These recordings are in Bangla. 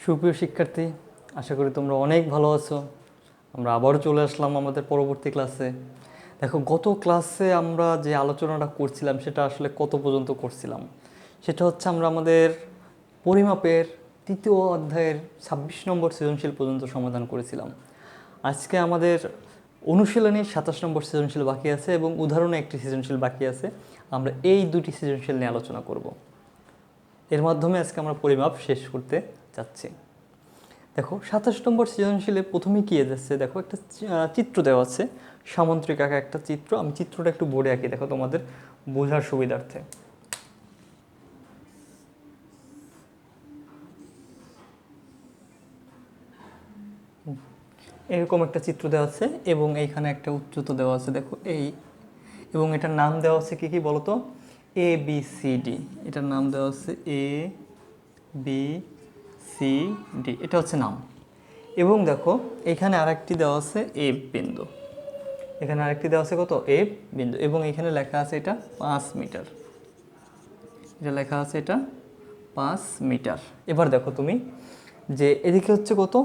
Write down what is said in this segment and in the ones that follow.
সুপ্রিয় শিক্ষার্থী, আশা করি তোমরা অনেক ভালো আছো। আমরা আবারও চলে আসলাম আমাদের পরবর্তী ক্লাসে। দেখো, গত ক্লাসে আমরা যে আলোচনাটা করছিলাম সেটা আসলে কত পর্যন্ত করছিলাম, সেটা হচ্ছে আমরা আমাদের পরিমাপের তৃতীয় অধ্যায়ের 26 নম্বর সৃজনশীল পর্যন্ত সমাধান করেছিলাম। আজকে আমাদের অনুশীলনী 27 নম্বর সৃজনশীল বাকি আছে এবং উদাহরণে একটি সৃজনশীল বাকি আছে। আমরা এই দুটি সৃজনশীল নিয়ে আলোচনা করব। এর মাধ্যমে আজকে আমরা পরিমাপ শেষ করতে যাচ্ছি। দেখো, 27 নম্বর সৃজনশীলে প্রথমেই কী যাচ্ছে, দেখো একটা চিত্র দেওয়া আছে, সামুদ্রিক আঁকা একটা চিত্র। আমি চিত্রটা একটু বোর্ডে আঁকি, দেখো তোমাদের বোঝার সুবিধার্থে। এরকম একটা চিত্র দেওয়া আছে এবং এইখানে একটা উচ্চতা দেওয়া আছে, দেখো এই, এবং এটার নাম দেওয়া আছে কি কি বলো তো, এ বি সি ডি। এটার নাম দেওয়া আছে এ বি সি ডি, এটা হচ্ছে নাম। এবং দেখো এখানে আরেকটি দেওয়া আছে এফ বিন্দু, এখানে আরেকটি দেওয়া আছে কত, এফ বিন্দু, এবং এখানে লেখা আছে এটা 5 মিটার, এটা লেখা আছে এটা 5 মিটার। এবার দেখো তুমি যে এদিকে হচ্ছে কত,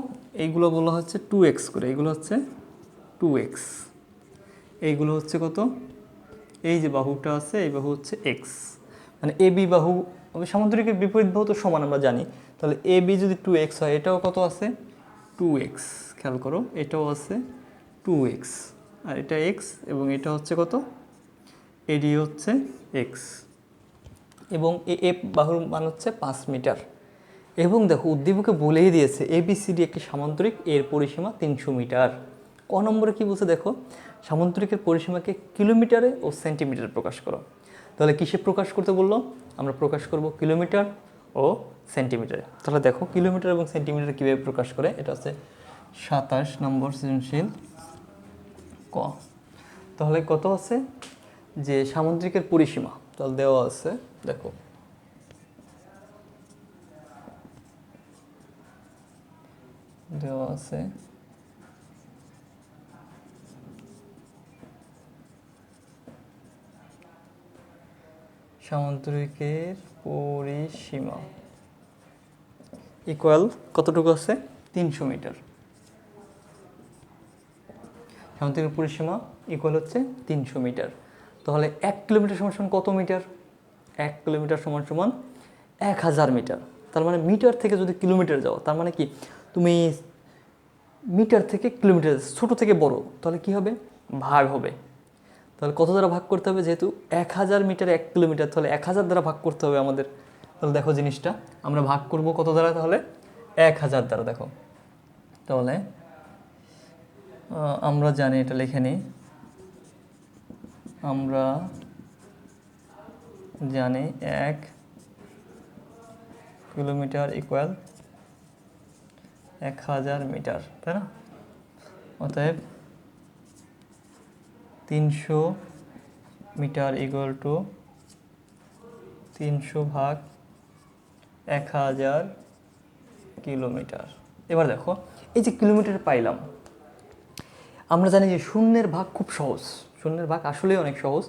এইগুলো বলা হচ্ছে 2x করে, এইগুলো হচ্ছে 2x, এইগুলো হচ্ছে কত, এই যে বাহুটা আছে এই বাহু হচ্ছে x, মানে এ বি বাহু, সামুদ্রিকের বিপরীত বাহু তো সমান আমরা জানি, তাহলে এ বি যদি 2x হয়, এটাও কত আছে 2x, খেয়াল করো এটাও আছে 2x, আর এটা x, এবং এটা হচ্ছে কত, এডি হচ্ছে x, এবং এফ বাহুর মান হচ্ছে 5 মিটার। এবং দেখো উদ্দীপকে বলেই দিয়েছে এবিসিডি একটি সামুদ্রিক, এর পরিসীমা 300 মিটার। ক নম্বরে কি বলছে দেখো, সামুদ্রিকের পরিসীমাকে কিলোমিটারে ও সেন্টিমিটারে প্রকাশ করো। তাহলে কিসে প্রকাশ করতে বললো, আমরা প্রকাশ করব কিলোমিটার ও সেন্টিমিটারে। তাহলে দেখো কিলোমিটার এবং সেন্টিমিটার কীভাবে প্রকাশ করে, এটা হচ্ছে 27 নম্বর সৃজনশীল ক। তাহলে কত আছে, যে সামুদ্রিকের পরিসীমা তাহলে দেওয়া আছে, দেখো দেওয়া আছে সামুদ্রিকের পরিসীমা ইকুয়াল কতটুকু আছে, 300 মিটার। সামুদ্রিকের পরিসীমা ইকুয়াল হচ্ছে 300 মিটার। তাহলে 1 কিলোমিটার সমান সমান কত মিটার, 1 কিলোমিটার সমান সমান 1000 মিটার। তার মানে মিটার থেকে যদি কিলোমিটার যাও, তার মানে কি তুমি মিটার থেকে কিলোমিটার, ছোট থেকে বড়, তাহলে কি হবে, ভাগ হবে। তাহলে কত দ্বারা ভাগ করতে হবে, যেহেতু 1000 মিটার 1 কিলোমিটার, তাহলে 1000 দ্বারা ভাগ করতে হবে আমাদের। তাহলে দেখো জিনিসটা আমরা ভাগ করব কত দ্বারা, তাহলে 1000 দ্বারা। দেখো তাহলে আমরা জানি, এটা লিখে নিই, আমরা জানি 1 কিলোমিটার ইকুয়াল 1000 মিটার, তাই না? অতএব 300 মিটার ইকুয়াল টু 300 ভাগ 1000 কিলোমিটার। এবার দেখো এই যে কিলোমিটার পাইলাম, আমরা জানি যে শূন্যের ভাগ খুব সহজ, শূন্যের ভাগ আসলেই অনেক সহজ।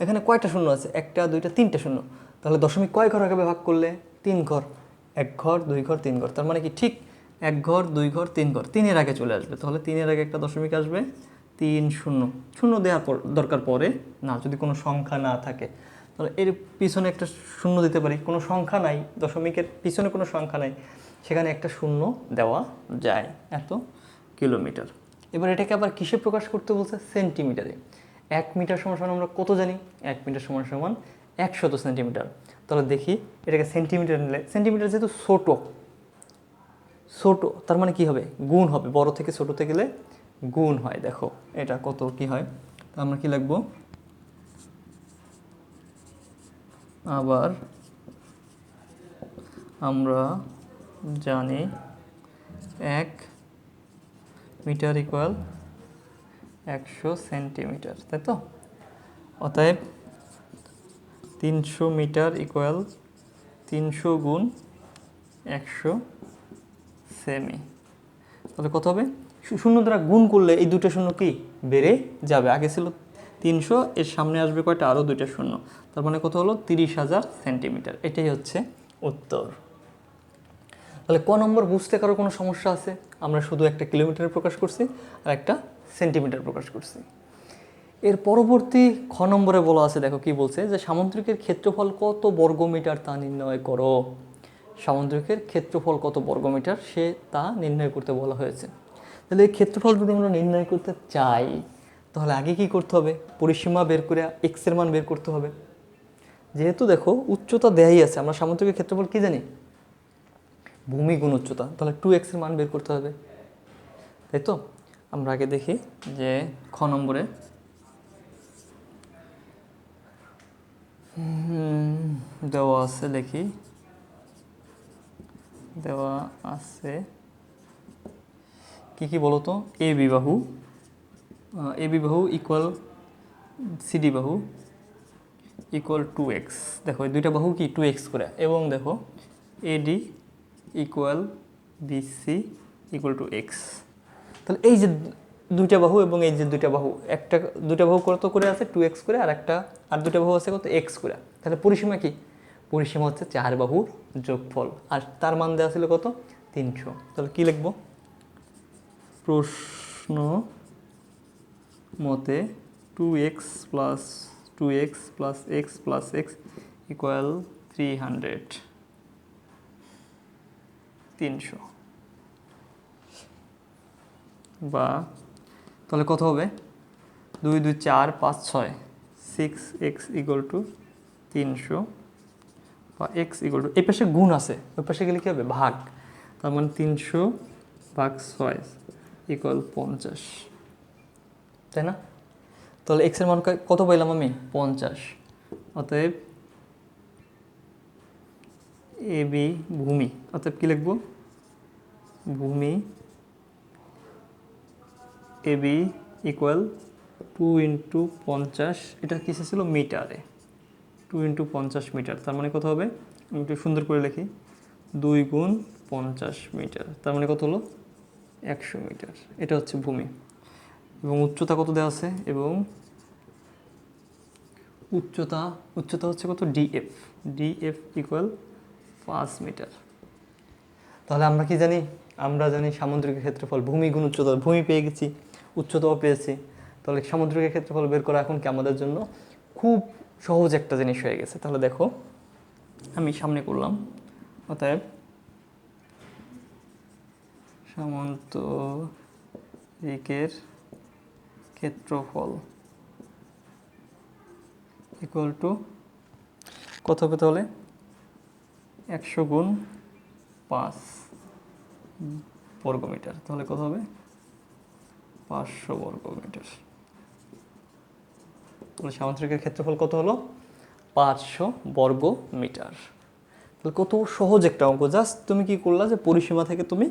এখানে কয়টা শূন্য আছে, 1 2 3টে শূন্য, তাহলে দশমিক কয় ঘর আগে ভাগ করলে, 3 ঘর, 1 ঘর 2 ঘর 3 ঘর, তার মানে কি ঠিক 1 ঘর 2 ঘর 3 ঘর, 3-এর আগে চলে আসবে। তাহলে 3-এর আগে একটা দশমিক আসবে, 3 শূন্য, শূন্য দেওয়ার দরকার পড়ে না যদি কোনো সংখ্যা না থাকে, তাহলে এর পিছনে একটা শূন্য দিতে পারি, কোনো সংখ্যা নাই, দশমিকের পিছনে কোনো সংখ্যা নাই, সেখানে একটা শূন্য দেওয়া যায়, এত কিলোমিটার। এবার এটাকে আবার কিসে প্রকাশ করতে বলছে, সেন্টিমিটারে। 1 মিটার সমান সমান আমরা কত জানি, 1 মিটার সমান সমান 100 সেন্টিমিটার। তাহলে দেখি এটাকে সেন্টিমিটার নিলে, সেন্টিমিটার যেহেতু ছোট, তার মানে কি হবে, গুণ হবে, বড় থেকে ছোটতে গেলে গুণ হয়। দেখো এটা কত কি হয়, তা আমরা কি লিখব, আবার আমরা জানি 1 মিটার ইকুয়াল 100 সেন্টিমিটার, তাই তো? অতএব 300 মিটার ইকুয়াল 300 গুণ 100 সেমি। তাহলে কত হবে, শূন্য দ্বারা গুণ করলে এই দুটো শূন্য কি বেড়ে যাবে, আগে ছিল 300, এর সামনে আসবে কয়টা, আরও 2টা শূন্য, তার মানে কত হলো, 30,000 সেন্টিমিটার। এটাই হচ্ছে উত্তর। তাহলে ক নম্বর বুঝতে কারো কোনো সমস্যা আছে? আমরা শুধু একটা কিলোমিটারে প্রকাশ করছি আর একটা সেন্টিমিটার প্রকাশ করছি। এর পরবর্তী খ নম্বরে বলা আছে, দেখো কি বলছে, যে সামুদ্রিকের ক্ষেত্রফল কত বর্গমিটার তা নির্ণয় করো। সামুদ্রিকের ক্ষেত্রফল কত বর্গমিটার সে তা নির্ণয় করতে বলা হয়েছে। তাহলে এই ক্ষেত্রফল যদি আমরা নির্ণয় করতে চাই তাহলে আগে কি করতে হবে? পরিসীমা বের করে এক্সের মান বের করতে হবে। যেহেতু দেখো উচ্চতা দেয়াই আছে, আমরা সামুদ্রিকের ক্ষেত্রফল কি জানি? ভূমি গুণ উচ্চতা, তাহলে 2x এর মান বের করতে হবে, তাই তো? আমরা আগে দেখি যে খ নম্বরে দেওয়া আছে, দেখি দেওয়া আছে কি কি বলতো? এ বিবাহু ইকুয়াল সিডি বাহু ইকুয়াল 2x। দেখো এই দুইটা বাহু কি 2x করে, এবং দেখো AD equal BC equal to x. তাহলে এই যে দুইটা বাহু এবং এই যে দুইটা বাহু, দুইটা বাহু কত করে আছে? 2x করে, আর দুইটা বাহু আছে কত? x করে। তাহলে পরিসীমা কি? পরিসীমা হচ্ছে 4 বাহুর যোগফল, আর তার মান দেওয়া ছিল কত? 300। তাহলে কি লিখবো? প্রশ্ন মতে 2x plus x plus x equal 300। বা তাহলে কত হবে? 2 2 4 5 6 6x ইকুয়াল টু 300, বা x ইকুয়াল টু, এই পাশে গুণ আছে, ওই পাশে গেলে কী হবে? ভাগ। তার মানে 300 ভাগ 6 ইকুয়াল 50, তাই না? তাহলে এক্সের মান কত পাইলাম আমি? 50। অতএব এ বি ভূমি, অতএব কী লিখব? ভূমি এ বি ইকুয়াল 2 × 50, এটা কিসে ছিল? মিটারে। 2 × 50 মিটার, তার মানে কত হবে? আমি একটু সুন্দর করে লিখি, 2 × 50 মিটার, তার মানে কত হলো? 100 মিটার। এটা হচ্ছে ভূমি। এবং উচ্চতা কত দেওয়া আছে? এবং উচ্চতা হচ্ছে কত? DF equal 5 metre. তাহলে আমরা কি জানি? আমরা জানি সামুদ্রিকের ক্ষেত্রফল ভূমি গুণ উচ্চতা। ভূমি পেয়ে গেছি, উচ্চতাও পেয়েছি, তাহলে সামুদ্রিকের ক্ষেত্রফল বের করা এখন কি আমাদের জন্য খুব সহজ একটা জিনিস হয়ে গেছে। তাহলে দেখো আমি সামনে করলাম, অতএব সামুদ্রিকের ক্ষেত্রফল ইকুয়াল টু কত হবে তাহলে? 100 × 5 বর্গমিটার। তাহলে কত হবে? 500 বর্গমিটার। তাহলে সামুদ্রিকের ক্ষেত্রফল কত হলো? 500 বর্গ মিটার। তাহলে কত সহজ একটা অঙ্ক। জাস্ট তুমি কি করলা, যে পরিসীমা থেকে তুমি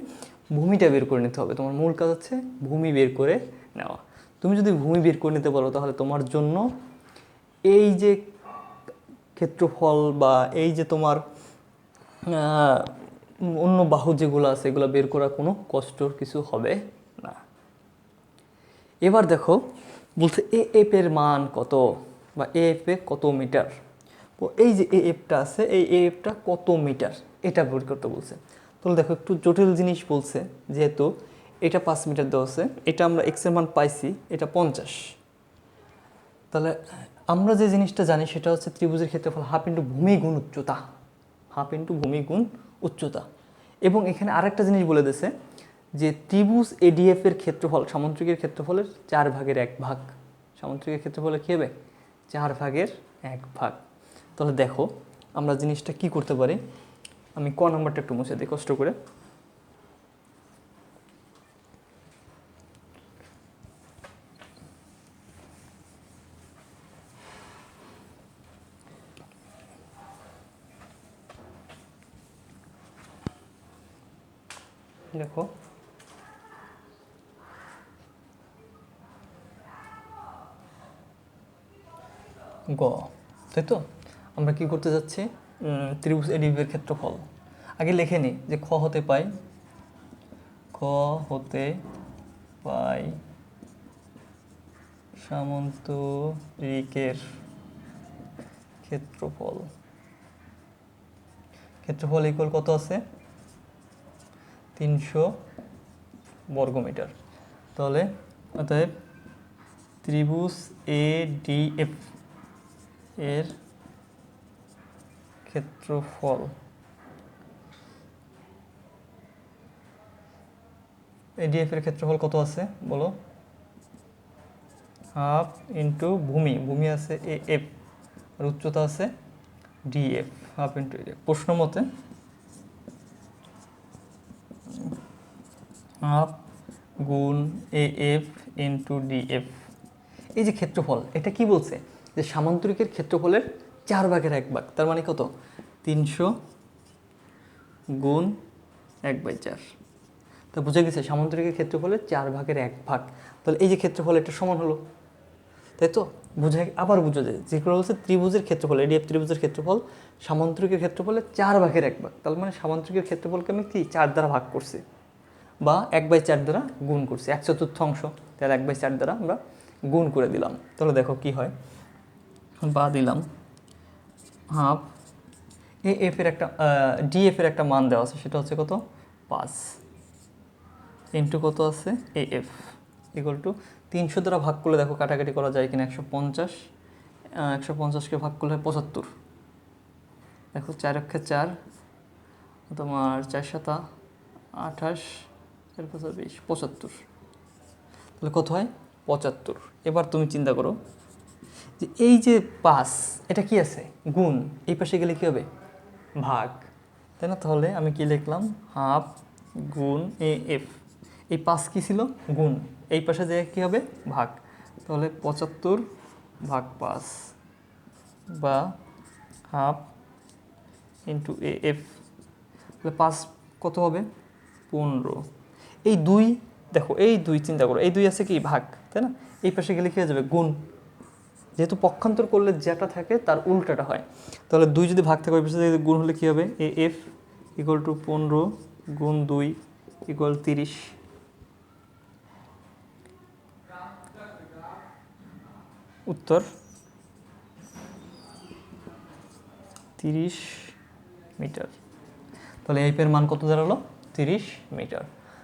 ভূমিটা বের করে নিতে হবে। তোমার মূল কাজ হচ্ছে ভূমি বের করে নেওয়া। তুমি যদি ভূমি বের করে নিতে পারো তাহলে তোমার জন্য এই যে ক্ষেত্রফল বা এই যে তোমার অন্য বাহু যেগুলো আছে এগুলো বের করা কোনো কষ্টর কিছু হবে না। এবার দেখো বলছে এ এফ এর মান কত, বা এ এফ এ কত মিটার। এই যে এ এফটা আছে, এই এ এফটা কত মিটার এটা বের করতে বলছে। তাহলে দেখো একটু জটিল জিনিস বলছে, যেহেতু এটা 5 মিটার দেওয়া আছে, এটা আমরা এক্স এর মান পাইছি, এটা 50। তাহলে আমরা যে জিনিসটা জানি সেটা হচ্ছে ত্রিভুজের ক্ষেত্রফল হাফ ইন্টু ভূমি গুণ উচ্চতা, হাফ ইন্টু ভূমি গুণ উচ্চতা। এবং এখানে আরেকটা জিনিস বলে দিয়েছে যে ত্রিভুজ এডিএফ এর ক্ষেত্রফল সামুদ্রিকের ক্ষেত্রফলের 4/1 ভাগ। সামুদ্রিকের ক্ষেত্রফলে কী হবে? 4/1 ভাগ। তাহলে দেখো আমরা জিনিসটা কি করতে পারি। আমি ক নম্বরটা একটু মুছে দিই কষ্ট করে। দেখো গ, তাই তো? আমরা কি করতে যাচ্ছি? ত্রিভুজ এডিএফ এর ক্ষেত্রফল আগে লিখে নিই, যে খ হতে পাই সামুদ্রিকের ক্ষেত্রফল ইকুয়াল কত আছে? 300 বর্গমিটার। তাহলে অতএব ত্রিভুজ ADF এর ক্ষেত্রফল ADF এর ক্ষেত্রফল কত আছে বলো? হাফ ইন্টু ভূমি আছে AF আর উচ্চতা আছে DF, হাফ ইন্টু AF। প্রশ্ন মতে হাফ গুণ AF ইন্টু DF। এই যে ক্ষেত্রফল, এটা কি বলছে যে সামান্তরিকের ক্ষেত্রফলের 4/1 তার মানে কত? 300 গুণ 1/4। তা বুঝে গেছে সামান্তরিকের ক্ষেত্রফলের 4/1। তাহলে এই যে ক্ষেত্রফল এটা সমান হলো, তাই তো? বুঝে আবার বুঝে যায় যেগুলো হচ্ছে ত্রিভুজের ক্ষেত্রফল, ADF ত্রিভুজের ক্ষেত্রফল সামান্তরিকের ক্ষেত্রফলের 4/1। তার মানে সামান্তরিকের ক্ষেত্রফলকে আমি কি 4 দ্বারা ভাগ করছি বা 1/4 দ্বারা গুণ করছি, 1/4 তাহলে 1/4 দ্বারা আমরা গুণ করে দিলাম। তাহলে দেখো কি হয়, বা দিলাম হাফ AF এর একটা DF এর একটা মান দেওয়া আছে, সেটা হচ্ছে কত? 5 ইন্টু কত আছে AF ইকুয়াল টু 300 দ্বারা ভাগ করলে দেখো কাটাকাটি করা যায় কিনা, 150, 150কে ভাগ করলে 75। দেখো 4 অক্ষে 4, তোমার 4 7 28, 4 5 20, 75। তাহলে কত হয়? 75। এবার তুমি চিন্তা করো যে এই যে 5, এটা কি আছে? গুণ। এই পাশে গেলে কি হবে? ভাগ, তাই না? তাহলে আমি কি লিখলাম? হাফ গুণ AF। এই 5 কী ছিল? গুণ। এই পাশে যে কী হবে? ভাগ। তাহলে 75/5 বা হাফ ইন্টু AF। তাহলে 5 কত হবে? 15। এই 2, দেখো এই 2 চিন্তা করো, এই 2 আছে কি? ভাগ, তাই না? এই পাশে গেলে কী হয়ে যাবে? গুণ। যেহেতু পক্ষান্তর করলে যেটা থাকে তার উল্টাটা হয়। তাহলে 2 যদি ভাগ থাকে ওই পাশে গুণ হলে কী হবে? AF ইকুয়াল টু 15 গুণ 2 ইকুয়াল 30। উত্তর 30 মিটার। তাহলে AF এর মান কত দাঁড়ালো? 30 মিটার।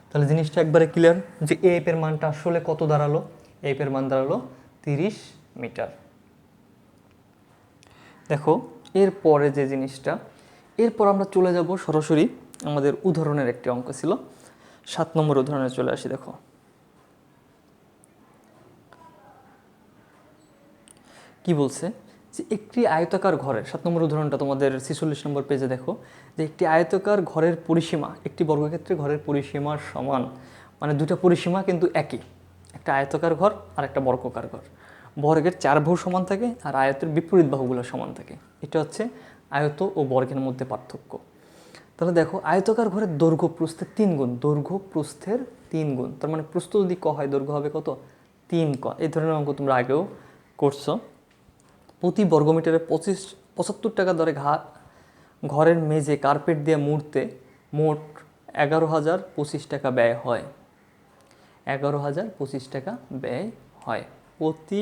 তাহলে জিনিসটা একবারে ক্লিয়ার যে AF এর মানটা আসলে কত দাঁড়ালো? AF এর মান দাঁড়ালো 30 মিটার। দেখো এরপরে যে জিনিসটা, এরপর আমরা চলে যাব সরাসরি আমাদের উদাহরণের একটি অঙ্ক ছিল, 7 নম্বর উদাহরণে চলে আসি। দেখো কি বলছে যে একটি আয়তাকার ঘরের, 7 নম্বর উদাহরণটা তোমাদের 46 নম্বর পেজে দেখো, যে একটি আয়তাকার ঘরের পরিসীমা একটি বর্গক্ষেত্রে ঘরের পরিসীমার সমান। মানে দুটো পরিসীমা কিন্তু একই, একটা আয়তাকার ঘর আর একটা বর্গাকার ঘর। বর্গের 4 বাহু সমান থাকে আর আয়তের বিপরীত বাহুগুলো সমান থাকে। এটা হচ্ছে আয়ত ও বর্গের মধ্যে পার্থক্য। তাহলে দেখো আয়তাকার ঘরের দৈর্ঘ্য প্রস্থের 3 গুণ, দৈর্ঘ্য প্রস্থের 3 গুণ, তার মানে প্রস্থ যদি ক হয় দৈর্ঘ্য হবে কত? 3 ক। এই ধরনের অঙ্ক তোমরা আগেও করছো। প্রতি বর্গমিটারে 75 টাকা দরে ঘরের মেঝে কার্পেট দিয়ে মুড়তে মোট 11,025 টাকা ব্যয় হয়। 11,025 টাকা ব্যয় হয় প্রতি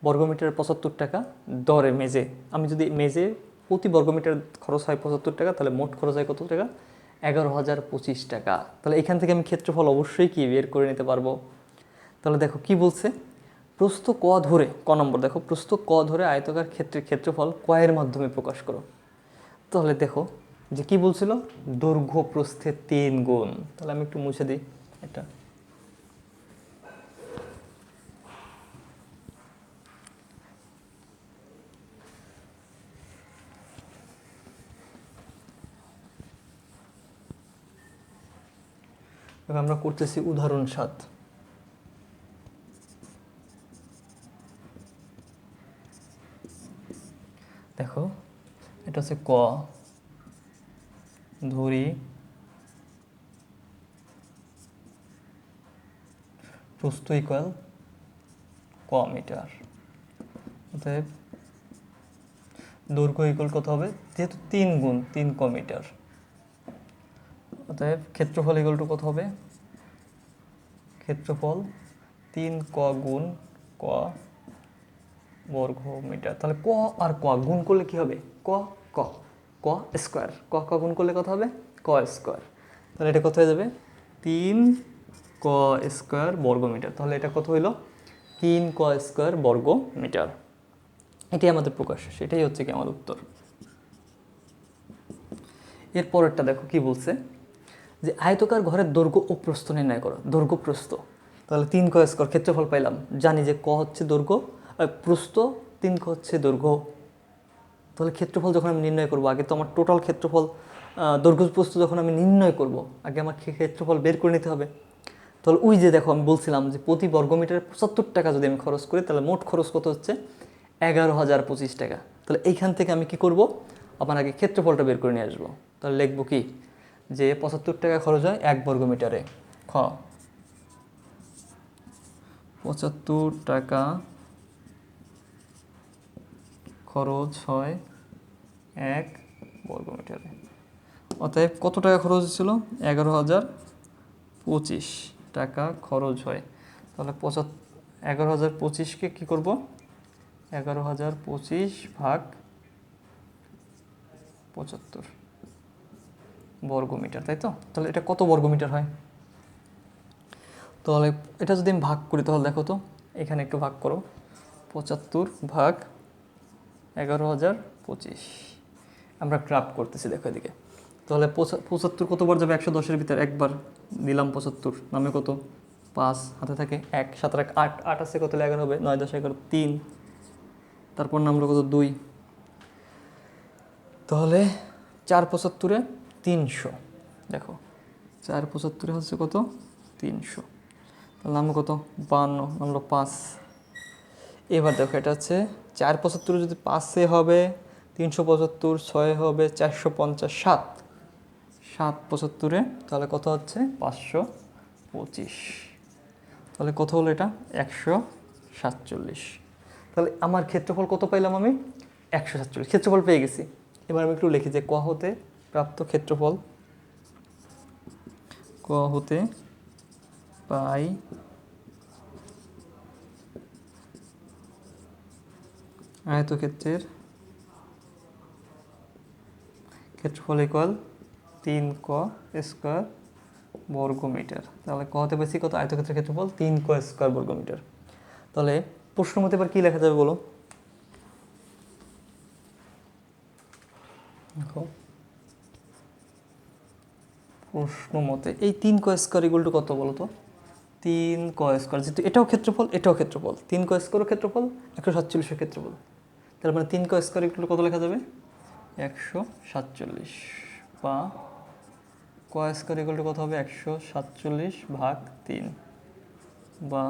বর্গমিটারে 75 টাকা দরে মেঝে। আমি যদি মেঝে প্রতি বর্গমিটার খরচ হয় 75 টাকা, তাহলে মোট খরচ হয় কত টাকা? 11,025 টাকা। তাহলে এখান থেকে আমি ক্ষেত্রফল অবশ্যই কি বের করে নিতে পারবো। তাহলে দেখো কি বলছে, প্রস্থ ক ধরে, ক নম্বর দেখো, প্রস্থ ক ধরে আয়তাকার ক্ষেত্রের ক্ষেত্রফল ক এর মাধ্যমে প্রকাশ করো। তাহলে দেখো যে কি বলছিল, দৈর্ঘ্য প্রস্থের 3 গুণ। তাহলে আমি একটু মুছে দিই এটা। আমরা করতেছি উদাহরণ 7। দেখো এটা হচ্ছে ক, ধরি প্রস্থ ইকুয়াল ক মিটার, অতএব দৈর্ঘ্য ইকুয়াল কত হবে? যেহেতু 3 গুণ 3 ক মিটার, অতএব ক্ষেত্রফল ইকুয়াল টু কত হবে? ক্ষেত্রফল 3 ক গুণ ক বর্গ মিটার। তাহলে ক আর ক গুণ করলে কি হবে? ক ক ক স্কোয়ার, ক ক গুণ করলে কত হবে? ক স্কোয়ার। তাহলে এটা কত হয়ে যাবে? 3 ক স্কোয়ার বর্গ মিটার। তাহলে এটা কত হইল? 3 ক স্কোয়ার বর্গ মিটার। এটাই আমাদের প্রকাশ, সেটাই হচ্ছে কি আমার উত্তর। এর পরেরটা দেখো কি বলছে, যে আয়তকার ঘরের দৈর্ঘ্য ও প্রস্থ নির্ণয় করো। দৈর্ঘ্য প্রস্থ, তাহলে 3 ক স্কোয়ার, ক্ষেত্রফল পাইলাম, জানি যে ক হচ্ছে দৈর্ঘ্য, প্রস্থ 3 ক হচ্ছে দৈর্ঘ্য। তাহলে ক্ষেত্রফল যখন আমি নির্ণয় করব, আগে তো আমার টোটাল ক্ষেত্রফল দৈর্ঘ্য প্রস্থ যখন আমি নির্ণয় করব, আগে আমার ক্ষেত্রফল বের করে নিতে হবে। তাহলে ওই যে দেখো আমি বলছিলাম যে প্রতি বর্গমিটারে 75 টাকা যদি আমি খরচ করি, তাহলে মোট খরচ কত হচ্ছে? 11,025 টাকা। তাহলে এইখান থেকে আমি কি করব? আমার আগে ক্ষেত্রফলটা বের করে নিয়ে আসবো। তাহলে লিখবো কি, যে 75 টাকা খরচ হয় 1 বর্গমিটারে। খ, 75 টাকা খরচ হয় 1 বর্গমিটারে। অতএব কত টাকা খরচ ছিল? 11,025 টাকা খরচ হয়। তাহলে 11,025কে কী করব? 11,025 ভাগ 75 বর্গমিটার, তাই তো? তাহলে এটা কত বর্গমিটার হয়? তাহলে এটা যদি আমি ভাগ করি, তাহলে দেখো তো, এখানে একটু ভাগ করো, 75 ভাগ 11,025, আমরা গ্রাফ করতেছি, দেখো এদিকে। তাহলে 75 কতবার যাবে? 110-এর ভিতরে একবার দিলাম 75, নামে কত? 5, হাতে থাকে 1, 7 আর 8, 8 আছে কত? 11 হবে, 9 10 11 3, তারপর নামলো কত? 2। তাহলে 4 75-এ 300, দেখো 4 75-এ হচ্ছে কত? 300। তাহলে নামলো কত? 52, নামলো 5। এবার দেখো এটা হচ্ছে 4 75 যদি 5-এ হবে 375, 6 হবে 450, 7 75-এ তাহলে কত হচ্ছে? 525। তাহলে কত হলো এটা? 147। তাহলে আমার ক্ষেত্রফল কত পাইলাম আমি? 147 ক্ষেত্রফল পেয়ে গেছি। এবার আমি একটু লিখি যে ক হতে প্রাপ্ত ক্ষেত্রফল, ক হতে পাই আয়তক্ষেত্রের ক্ষেত্রফল ইকুয়াল 3 ক স্কোয়ার বর্গমিটার। তাহলে ক হতে পাইছি কত? আয়তক্ষেত্রের ক্ষেত্রফল 3 ক স্কোয়ার বর্গমিটার। তাহলে প্রশ্ন মতে এবার কী লেখা যাবে বলো? দেখো প্রশ্ন মতে এই 3 ক স্কোয়ার ইকুয়াল টু কত বলো তো? 3 ক স্কোয়ার, যেহেতু এটাও ক্ষেত্রফল এটাও ক্ষেত্রফল, 3 ক স্কোয়ারও ক্ষেত্রফল, 147-এর ক্ষেত্রফল। তার মানে 3 ক স্কোয়ার ইকুয়াল টু কত লেখা যাবে? 147, বা ক স্কোয়ার ইকুয়াল টু কত হবে? 147 ভাগ 3, বা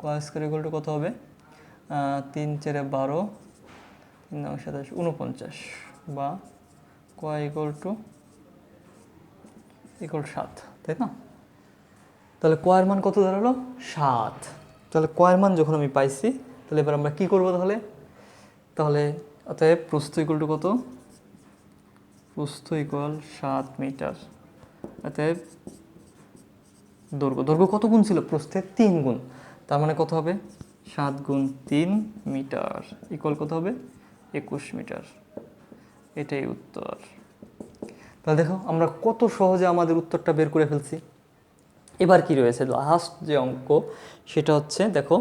ক স্কোয়ার ইকুয়াল টু কত হবে? 3 4 12, 3 9 27 49, বা ক ইকুয়াল টু 7, তাই না? তাহলে ক এর মান কত দাঁড়ালো? 7। তাহলে ক এর মান যখন আমি পাইছি, তাহলে এবার আমরা কী করবো তাহলে? তাহলে অতএব প্রস্থ ইকুয়াল টু কত? প্রস্থ ইকুয়াল 7 মিটার। অতএব দৈর্ঘ্য, দৈর্ঘ্য কত গুণ ছিল? প্রস্থের 3 গুণ। তার মানে কত হবে? 7 গুণ 3 মিটার ইকুয়াল কত হবে? 21 মিটার। এটাই উত্তর। তাহলে দেখো আমরা কত সহজে আমাদের উত্তরটা বের করে ফেলছি। এবার কি রয়েছে? লাস্ট যে অঙ্ক সেটা হচ্ছে, দেখো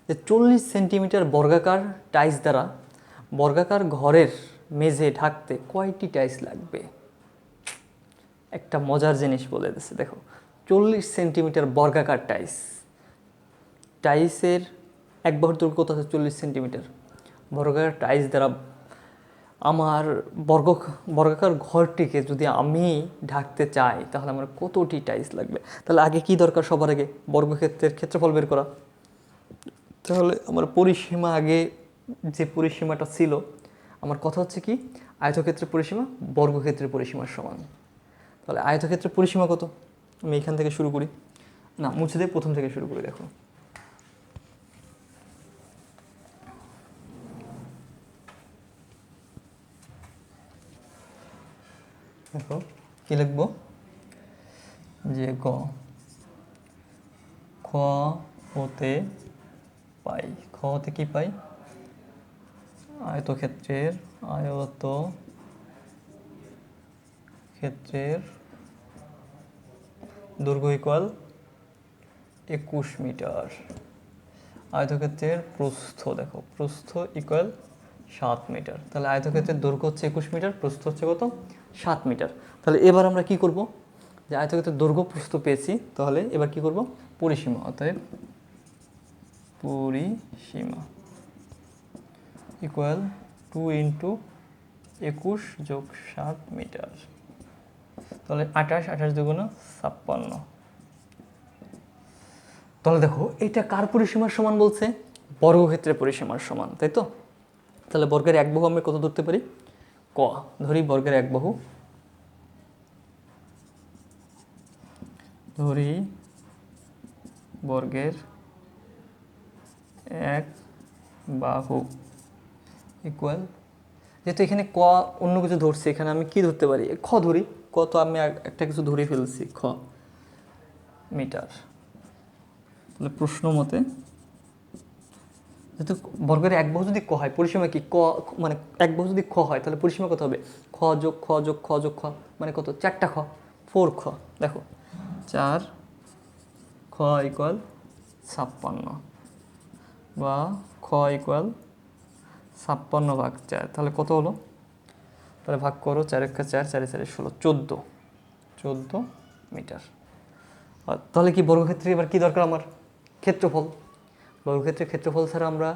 যে 40 সেন্টিমিটার বর্গাকার টাইলস দ্বারা বর্গাকার ঘরের মেঝে ঢাকতে কয়টি টাইলস লাগবে? একটা মজার জিনিস বলে দিচ্ছে, দেখো 40 সেন্টিমিটার বর্গাকার টাইলস, টাইলসের এক বাহুর দৈর্ঘ্য কত আছে? 40 সেন্টিমিটার। বর্গাকার টাইলস দ্বারা আমার বর্গাকার ঘরটিকে যদি আমি ঢাকতে চাই, তাহলে আমার কতটি টাইলস লাগবে? তাহলে আগে কি দরকার? সবার আগে বর্গক্ষেত্রের ক্ষেত্রফল বের করা। তাহলে আমার পরিসীমা, আগে যে পরিসীমাটা ছিল, আমার কথা হচ্ছে কি, আয়তক্ষেত্রের পরিসীমা বর্গক্ষেত্রের পরিসীমার সমান। তাহলে আয়তক্ষেত্রের পরিসীমা কত? আমি এখান থেকে শুরু করি, না মুছে দিয়ে প্রথম থেকে শুরু করি। দেখো দেখো কী লিখবো, যে ক খ হতে পাই, খ হতে কি পাই? আয়তক্ষেত্রের দৈর্ঘ্য ইকুয়াল 21 মিটার। আয়তক্ষেত্রের প্রস্থ দেখো, প্রস্থ ইকুয়াল 7 মিটার। তাহলে আয়তক্ষেত্রের দৈর্ঘ্য হচ্ছে 21 মিটার, প্রস্থ হচ্ছে কত? 7 মিটার। তাহলে এবার আমরা কি করব, যে আয়তক্ষেত্রের দৈর্ঘ্য প্রস্থ পেয়েছি, তাহলে এবার কি করব, পরিসীমা। অতএব পরিসীমা ইকুয়াল 2 ইন্টু 21 যোগ 7 মিটার। তাহলে 28, 28 দুগুণ 56। তাহলে দেখো এটা কার পরিসীমার সমান বলছে? বর্গক্ষেত্রের পরিসীমার সমান, তাই তো? তাহলে বর্গের এক বাহু আমরা কত ধরতে পারি? ক। ধরি বর্গের এক বাহু, ধরি বর্গের এক বাহু ইকুয়াল, যেহেতু এখানে ক অন্য কিছু ধরছি, এখানে আমি কি ধরতে পারি? খ ধরি। ক তো আমি একটা কিছু ধরে ফেলছি, খ মিটার। তাহলে প্রশ্ন মতে যেহেতু বর্গের এক বাহু যদি ক হয়, পরিসীমা কি? ক মানে এক বাহু যদি খ হয়, তাহলে পরিসীমা কত হবে? খ যোগ খ যোগ খ যোগ খ মানে কত? 4টা খ, 4 খ। দেখো 4 খ ইকুয়াল 56, বা খ ইকুয়াল 56/4। তাহলে কত হলো? তাহলে ভাগ করো, 4 একা 4, 4 4 16, 14 মিটার। তাহলে কি বর্গক্ষেত্রে এবার কি দরকার আমার? ক্ষেত্রফল। বর্গক্ষেত্রের ক্ষেত্রফল ছাড়া আমরা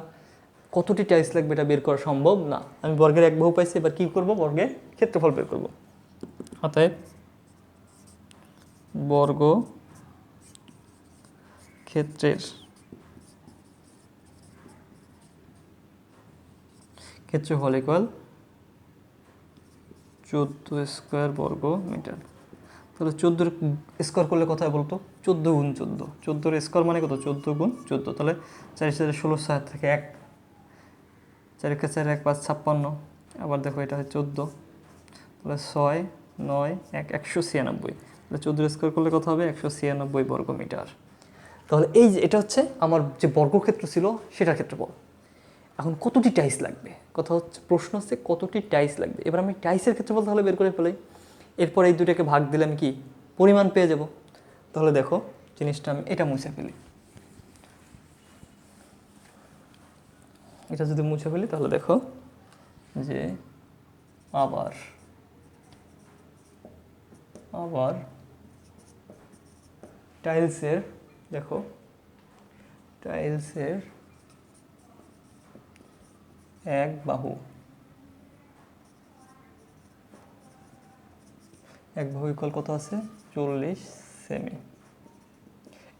কতটি টাইলস লাগবে এটা বের করা সম্ভব না। আমি বর্গের এক বাহু পাইছি, এবার কি করব? বর্গের ক্ষেত্রফল বের করব। অতএব বর্গ ক্ষেত্রের ক্ষেত্রফল ইকুয়াল 14 স্কোয়ার বর্গ মিটার। তাহলে 14 স্কোয়ার করলে কত হয় বলতো? 14 গুণ 14, 14 স্কোয়ার মানে কত? 14 গুণ 14। তাহলে 4 4 16, 7 থেকে 1, 4 একে 4, 1 5 56। আবার দেখো এটা হয় 14, তাহলে 6 9 1 196। তাহলে 14 স্কোয়ার করলে কত হবে? 196 বর্গ মিটার। তাহলে এই যে এটা হচ্ছে আমার যে বর্গক্ষেত্র ছিল সেটার ক্ষেত্রফল। এখন কতটি টাইলস লাগবে কথা হচ্ছে, প্রশ্ন হচ্ছে কতটি টাইলস লাগবে। এবার আমি টাইলসের ক্ষেত্রফল তাহলে বের করে ফেলাই। এরপর এই দুটাকে ভাগ দিলে আমি কি পরিমাণ পেয়ে যাব। তাহলে দেখো জিনিসটা আমি এটা মুছে ফেলি, এটা যদি মুছে ফেলি তাহলে দেখো যে আবার আবার টাইলসের, দেখো টাইলসের এক বাহু, এক বাহু ইকুয়াল কত আছে? 40 সেমি।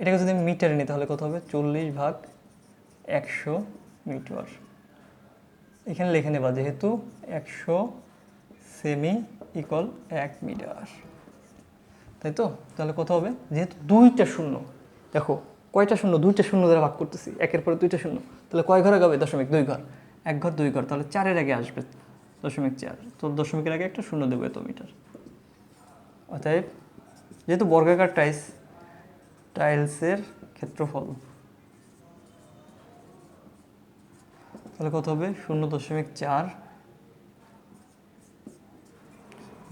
এটাকে যদি আমি মিটারে নিই তাহলে কত হবে? 40/100 মিটার। এখানে লিখে নেবা, যেহেতু 100 সেমি ইকুয়াল 1 মিটার, তাই তো? তাহলে কত হবে? যেহেতু দুইটা শূন্য, দেখো কয়টা শূন্য? দুইটা শূন্য দ্বারা ভাগ করতেছি, একের পরে দুইটা শূন্য। তাহলে কয় ঘর আগাবে? 0.2 ঘর, 1 ঘর 2 ঘর। তাহলে 4-এর আগে আসবে 0.4, তো 0.এর আগে একটা শূন্য দেবো, এত মিটার। অতএব যেহেতু বর্গাকার টাইলস, টাইলসের ক্ষেত্রফল তাহলে কত হবে? 0.4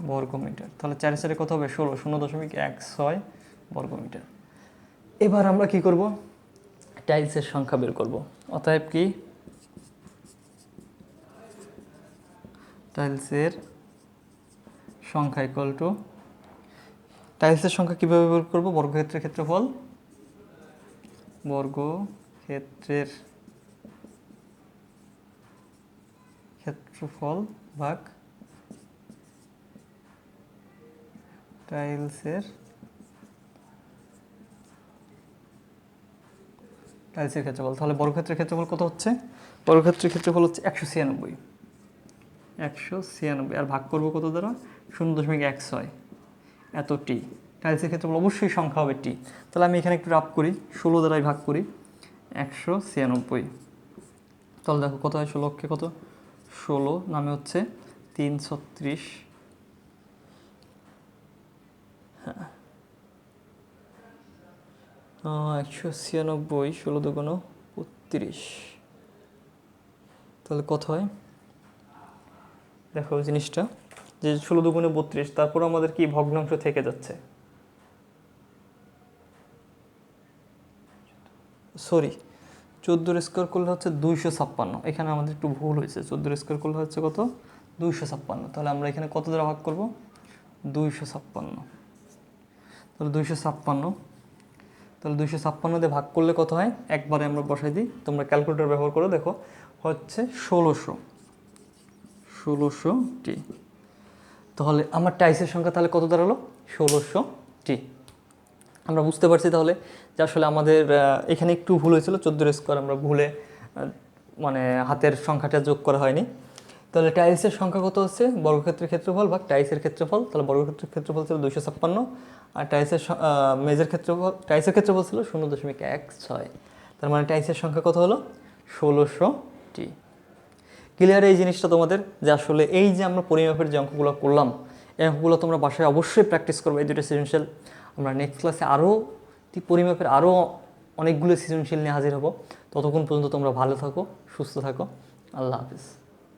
বর্গ মিটার। তাহলে 4 4 কত হবে? 16, 0.16 বর্গ মিটার। এবার আমরা কি করব? টাইলসের সংখ্যা বের করব। অতএব কি টাইলসের সংখ্যা ইকুয়াল টু, টাইলসের সংখ্যা কীভাবে বের করবো? বর্গক্ষেত্রের ক্ষেত্রফল, বর্গক্ষেত্রের ক্ষেত্রফল ভাগ টাইলসের ক্ষেত্রফল। তাহলে বর্গক্ষেত্রের ক্ষেত্রফল কত হচ্ছে? বর্গক্ষেত্রের ক্ষেত্রফল হচ্ছে 196, 196। আর ভাগ করবো কত দ্বারা? 0.16, এত টি। টাইলসের ক্ষেত্রফল অবশ্যই সংখ্যা হবে টি। তাহলে আমি এখানে একটু রাফ করি, 16 দ্বারাই ভাগ করি 196। তাহলে দেখো কত হয়? 16 কত? 16 নামে হচ্ছে 330। হ্যাঁ 196, 16 দুগুণ 32। তাহলে কত হয়? দেখো জিনিসটা যে 16 দুগুণে 32, তারপর আমাদের কি ভগ্নাংশ থেকে যাচ্ছে, সরি 14 করলে হচ্ছে 256, এখানে আমাদের একটু ভুল হয়েছে। 14 করলে হচ্ছে কত, 256। তাহলে আমরা এখানে কত দ্বারা ভাগ করব, 256। তাহলে 256, তাহলে 256 দিয়ে ভাগ করলে কত হয়, একবারে আমরা বসাই দিই, তোমরা ক্যালকুলেটর ব্যবহার করে দেখো, হচ্ছে 1600টি। তাহলে আমার টাইসের সংখ্যা তাহলে কত দাঁড়ালো, 1600টি। আমরা বুঝতে পারছি তাহলে যে আসলে আমাদের এখানে একটু ভুল হয়েছিল, 14 আমরা ভুলে মানে হাতের সংখ্যাটা যোগ করা হয়নি। তাহলে টাইলসের সংখ্যা কত হচ্ছে, বর্গক্ষেত্রের ক্ষেত্রফল ভাগ টাইলসের ক্ষেত্রফল। তাহলে বর্গক্ষেত্রের ক্ষেত্রফল ছিল 256, আর টাইলসের মেজের ক্ষেত্রফল, টাইলসের ক্ষেত্রফল ছিল 0.16। তার মানে টাইলসের সংখ্যা কত হলো, 1600টি। ক্লিয়ার এই জিনিসটা তোমাদের, যে আসলে এই যে আমরা পরিমাপের যে অঙ্কগুলো করলাম, এই অঙ্কগুলো তোমরা বাসায় অবশ্যই প্র্যাকটিস করবে। এই দুটো সৃজনশীল আমরা নেক্সট ক্লাসে আরও পরিমাপের আরও অনেকগুলো সৃজনশীল নিয়ে হাজির হব। ততক্ষণ পর্যন্ত তোমরা ভালো থাকো, সুস্থ থাকো। আল্লাহ হাফিজ।